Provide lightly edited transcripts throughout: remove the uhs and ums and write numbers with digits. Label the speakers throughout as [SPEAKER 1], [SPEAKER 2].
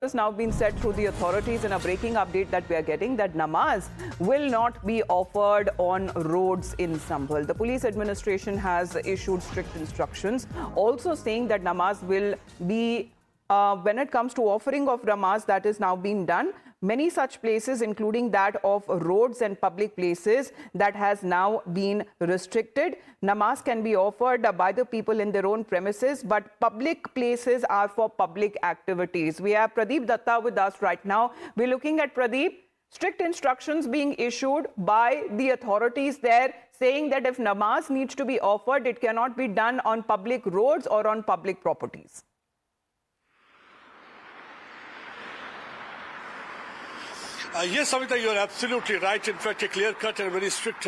[SPEAKER 1] has now been said through the authorities in a breaking update that we are getting that namaz will not be offered on roads in Sambhal. The police administration has issued strict instructions, also saying that namaz will be, when it comes to offering of namaz, that is now being done. Many such places, including that of roads and public places, that has now been restricted. Namaz can be offered by the people in their own premises, but public places are for public activities. We have Pradeep Datta with us right now. We're looking at Pradeep. Strict instructions being issued by the authorities there, saying that if namaz needs to be offered, it cannot be done on public roads or on public properties.
[SPEAKER 2] Yes, Amita, you're absolutely right. In fact, a clear-cut and very strict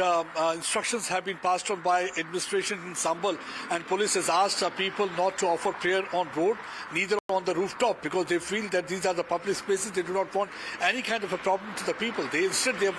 [SPEAKER 2] instructions have been passed on by administration in Sambhal, and police has asked people not to offer prayer on road, neither on the rooftop, because they feel that these are the public spaces. They do not want any kind of a problem to the people. They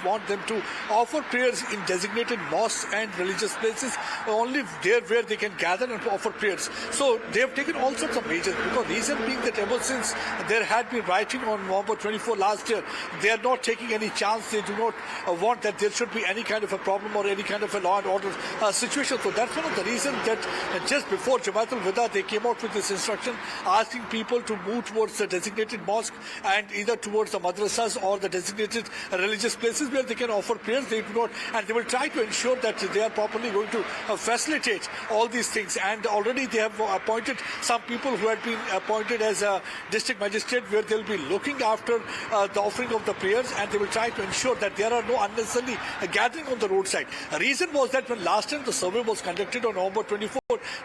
[SPEAKER 2] want them to offer prayers in designated mosques and religious places, only there where they can gather and offer prayers. So they have taken all sorts of measures, because reason being that ever since there had been rioting on November 24 last year, they are not taking any chance. They do not want that there should be any kind of a problem or any kind of a law and order situation. So that's one of the reasons that just before Jamaat-ul-Wida, they came out with this instruction asking people to move towards the designated mosque and either towards the madrasas or the designated religious places where they can offer prayers. They do not, and they will try to ensure that they are properly going to facilitate all these things. And already they have appointed some people who had been appointed as a district magistrate, where they will be looking after the offering of the prayers, and they will try to ensure that there are no unnecessarily gathering on the roadside. The reason was that when last time the survey was conducted on November 24,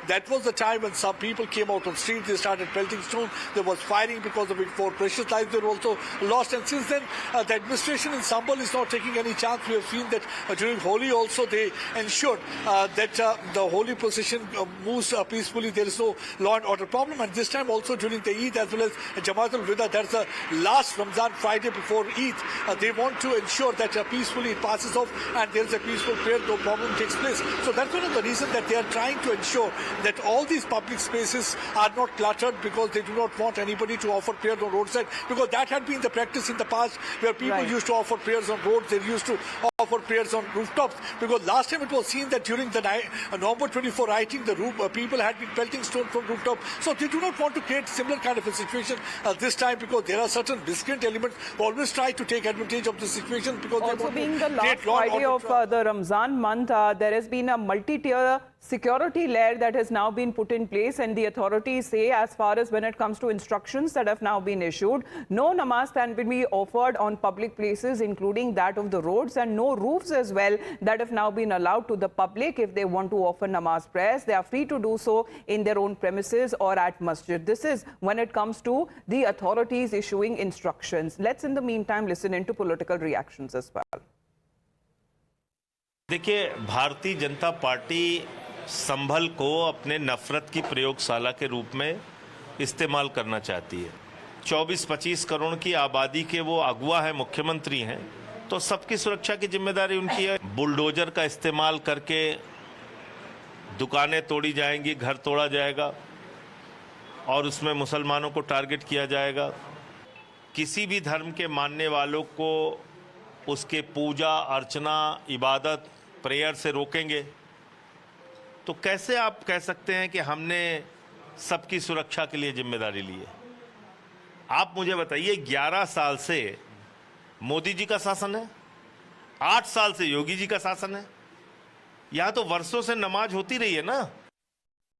[SPEAKER 2] that was the time when some people came out on the street. They started pelting stones. There was firing, because of it 4 precious lives were also lost. And since then, the administration in Sambhal is not taking any chance. We have seen that during Holi also they ensured that the Holi procession moves peacefully. There is no law and order problem. And this time also during the Eid as well as Jamaat-ul-Wida, that's the last Ramzan Friday before Eid. They want to ensure that peacefully it passes off and there is a peaceful prayer, no problem takes place. So that's one of the reasons that they are trying to ensure that all these public spaces are not cluttered, because they do not want anybody to offer prayer on roadside, because that had been the practice in the past, where people used to offer prayers on roads. They used to offer prayers on rooftops, because last time it was seen that during the November 24 rioting, the people had been pelting stones from rooftop. So they do not want to create similar kind of a situation this time, because there are certain miscreant elements who always try to take advantage of the situation, because
[SPEAKER 1] also
[SPEAKER 2] they want
[SPEAKER 1] being
[SPEAKER 2] to
[SPEAKER 1] the last Friday of the Ramzan month, there has been a multi-tier security layer that has now been put in place, and the authorities say, as far as when it comes to instructions that have now been issued, no namaz can be offered on public places, including that of the roads, and no roofs as well that have now been allowed to the public. If they want to offer namaz prayers, they are free to do so in their own premises or at masjid. This is when it comes to the authorities issuing instructions. Let's in the meantime listen into political reactions as well.
[SPEAKER 3] देखिए, Bharatiya Janata party संभल को अपने नफरत की प्रयोगशाला के रूप में इस्तेमाल करना चाहती है। 24-25 करोड़ की आबादी के वो अगुवा है, मुख्यमंत्री हैं, तो सबकी सुरक्षा की जिम्मेदारी उनकी है। बुलडोजर का इस्तेमाल करके दुकानें तोड़ी जाएंगी, घर तोड़ा जाएगा और उसमें मुसलमानों को टारगेट किया जाएगा। किसी भी धर्म के मानने वालों को उसके पूजा अर्चना, इबादत, प्रेयर से रोकेंगे, तो कैसे आप कह सकते हैं कि हमने सबकी सुरक्षा के लिए जिम्मेदारी ली है? आप मुझे बताइए, 11 साल से मोदी जी का शासन है, 8 साल से योगी जी का शासन है। यहां तो वर्षों से नमाज होती रही है ना।